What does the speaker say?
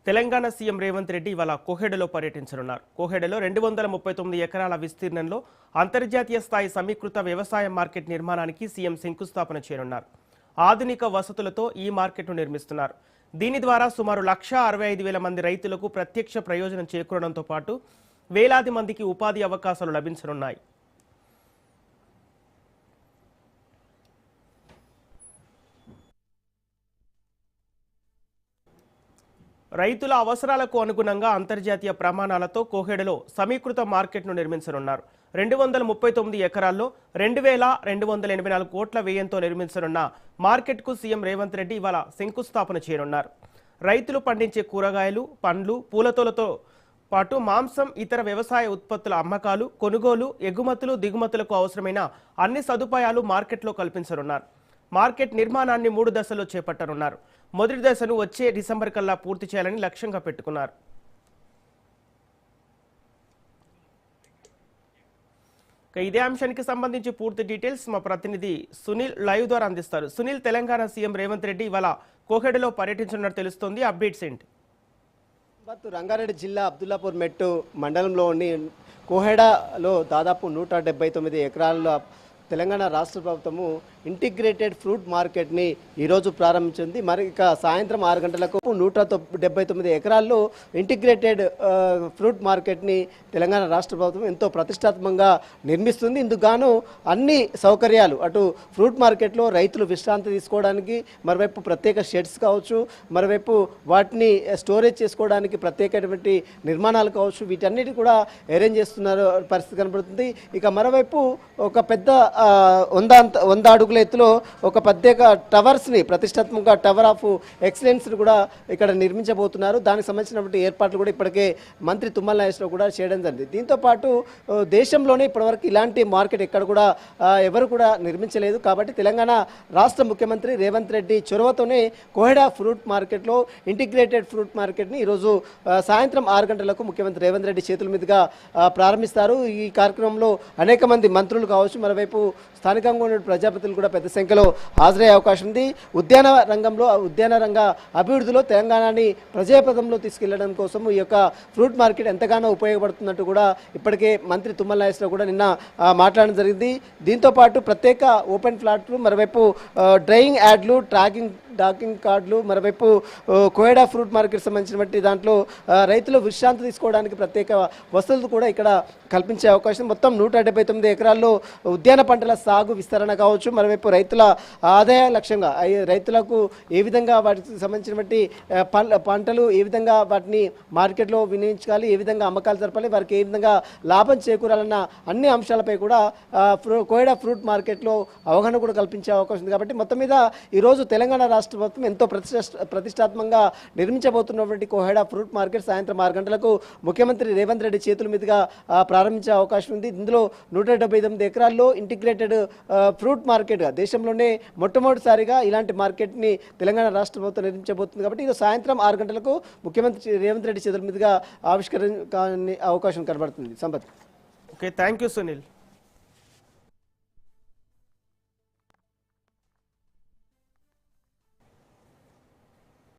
Telangana CM Revanth Reddy ఇవాళ కోహెడలో పర్యటించనున్నారు. కోహెడలో 239 ఎకరాల విస్తీర్ణంలో అంతర్జాతీయ స్థాయి సమీకృత వ్యవసాయ మార్కెట్ నిర్మాణానికి సీఎం శంకుస్థాపన చేయనున్నారు. ఆధునిక వసతులతో ఈ మార్కెట్ను నిర్మిస్తున్నారు. దీని ద్వారా సుమారు 1,65,000 మంది రైతులకు ప్రత్యక్ష ప్రయోజనం చేకూరడంతో పాటు వేలాది మందికి ఉపాధి అవకాశాలు లభించనున్నాయి. రైతుల అవసరాలకు అనుగుణంగా అంతర్జాతీయ ప్రమాణాలతో కోహెడలో సమీకృత మార్కెట్ను నిర్మించనున్నారు. 239 ఎకరాల్లో 2,284 కోట్ల వ్యయంతో నిర్మించనున్న మార్కెట్కు సీఎం రేవంత్ రెడ్డి ఇవాళ శంకుస్థాపన చేయనున్నారు. రైతులు పండించే కూరగాయలు, పండ్లు, పూలతోలతో పాటు మాంసం, ఇతర వ్యవసాయ ఉత్పత్తుల అమ్మకాలు, కొనుగోలు, ఎగుమతులు, దిగుమతులకు అవసరమైన అన్ని సదుపాయాలు మార్కెట్లో కల్పించనున్నారు. మార్కెట్ నిర్మాణాన్ని 3 దశల్లో చేపట్టనున్నారు. మొదటి దశను వచ్చే డిసెంబర్ కల్లా పూర్తి చేయాలని లక్ష్యంగా పెట్టుకున్నారు. ఇదే అంశానికి సంబంధించి పూర్తి డీటెయిల్స్ మా ప్రతినిధి సునీల్ లైవ్ ద్వారా అందిస్తారు. సునీల్, తెలంగాణ సీఎం రేవంత్ రెడ్డి ఇవాళ కోహెడలో పర్యటించనున్నట్టు తెలుస్తోంది. అప్డేట్స్ ఏంటి? రంగారెడ్డి జిల్లా అబ్దుల్లాపూర్ మెట్టు మండలంలోని కోహెడలో దాదాపు 179 ఎకరాల తెలంగాణ రాష్ట్ర ప్రభుత్వము ఇంటిగ్రేటెడ్ ఫ్రూట్ మార్కెట్ని ఈరోజు ప్రారంభించింది. మరి ఇక సాయంత్రం 6 గంటలకు 179 ఎకరాల్లో ఇంటిగ్రేటెడ్ ఫ్రూట్ మార్కెట్ని తెలంగాణ రాష్ట్ర ప్రభుత్వం ఎంతో ప్రతిష్టాత్మకంగా నిర్మిస్తుంది. ఇందుకు గాను అన్ని సౌకర్యాలు, అటు ఫ్రూట్ మార్కెట్లో రైతులు విశ్రాంతి తీసుకోవడానికి, మరోవైపు ప్రత్యేక షెడ్స్ కావచ్చు, మరోవైపు వాటిని స్టోరేజ్ చేసుకోవడానికి ప్రత్యేకమైనటువంటి నిర్మాణాలు కావచ్చు, వీటన్నిటి కూడా అరేంజ్ చేస్తున్నారు పరిస్థితి కనబడుతుంది. ఇక మరోవైపు ఒక పెద్ద 100 అడుగుల ఎత్తులో ఒక ప్రత్యేక టవర్స్ని, ప్రతిష్టాత్మక టవర్ ఆఫ్ ఎక్సలెన్స్ని కూడా ఇక్కడ నిర్మించబోతున్నారు. దానికి సంబంధించినటువంటి ఏర్పాట్లు కూడా ఇప్పటికే మంత్రి తుమ్మల నాగేశ్వరరావు కూడా చేయడం జరిగింది. దీంతోపాటు దేశంలోనే ఇప్పటివరకు ఇలాంటి మార్కెట్ ఎక్కడ కూడా ఎవరు కూడా నిర్మించలేదు. కాబట్టి తెలంగాణ రాష్ట్ర ముఖ్యమంత్రి రేవంత్ రెడ్డి చొరవతోనే కోహెడా ఫ్రూట్ మార్కెట్లో ఇంటిగ్రేటెడ్ ఫ్రూట్ మార్కెట్ని ఈరోజు సాయంత్రం 6 గంటలకు ముఖ్యమంత్రి రేవంత్ రెడ్డి చేతుల మీదుగా ప్రారంభిస్తారు. ఈ కార్యక్రమంలో అనేక మంది మంత్రులు కావచ్చు, మరోవైపు స్థానికంగా ఉన్న ప్రజాప్రతినిధులు కూడా పెద్ద సంఖ్యలో హాజరయ్యే అవకాశం ఉంది. ఉద్యాన రంగ అభివృద్ధిలో తెలంగాణని ప్రజాపథంలో తీసుకెళ్లడం కోసం ఈ యొక్క ఫ్రూట్ మార్కెట్ ఎంతగానో ఉపయోగపడుతున్నట్టు కూడా ఇప్పటికే మంత్రి తుమ్మల నాగేశ్వరరావు కూడా నిన్న మాట్లాడడం జరిగింది. దీంతోపాటు ప్రత్యేక ఓపెన్ ఫ్లాట్లు, మరోవైపు డ్రైయింగ్ యాడ్లు, డాకింగ్ కార్డులు, మరోవైపు కోహెడా ఫ్రూట్ మార్కెట్ సంబంధించినటువంటి దాంట్లో రైతులు విశ్రాంతి తీసుకోవడానికి ప్రత్యేక వసతులు కూడా ఇక్కడ కల్పించే అవకాశం. మొత్తం 179 ఎకరాల్లో ఉద్యాన పంటల సాగు విస్తరణ కావచ్చు, మరోవైపు రైతుల ఆదాయ లక్ష్యంగా రైతులకు ఏ విధంగా వాటికి సంబంధించినటువంటి పంటలు ఏ విధంగా వాటిని మార్కెట్లో వినియోగించాలి, ఏ విధంగా అమ్మకాలు జరపాలి, వారికి ఏ విధంగా లాభం చేకూరాలన్న అన్ని అంశాలపై కూడా కోహెడా ఫ్రూట్ మార్కెట్లో అవగాహన కూడా కల్పించే అవకాశం ఉంది. కాబట్టి మొత్తం మీద ఈరోజు తెలంగాణ రాష్ట్ర ప్రభుత్వం ఎంతో ప్రతిష్టాత్మకంగా నిర్మించబోతున్నటువంటి కోహెడా ఫ్రూట్ మార్కెట్ సాయంత్రం 6 గంటలకు ముఖ్యమంత్రి రేవంత్ రెడ్డి చేతుల మీదుగా ప్రారంభించే అవకాశం ఉంది. ఇందులో 179 ఎకరాల్లో ఇంటిగ్రేటెడ్ ఫ్రూట్ మార్కెట్గా దేశంలోనే మొట్టమొదటిసారిగా ఇలాంటి మార్కెట్ని తెలంగాణ రాష్ట్ర ప్రభుత్వం నిర్మించబోతుంది. కాబట్టి ఇది సాయంత్రం 6 గంటలకు ముఖ్యమంత్రి రేవంత్ రెడ్డి చేతుల మీదుగా ఆవిష్కరణ అవకాశం కనబడుతుంది. Sampath. Okay, thank you Sunil.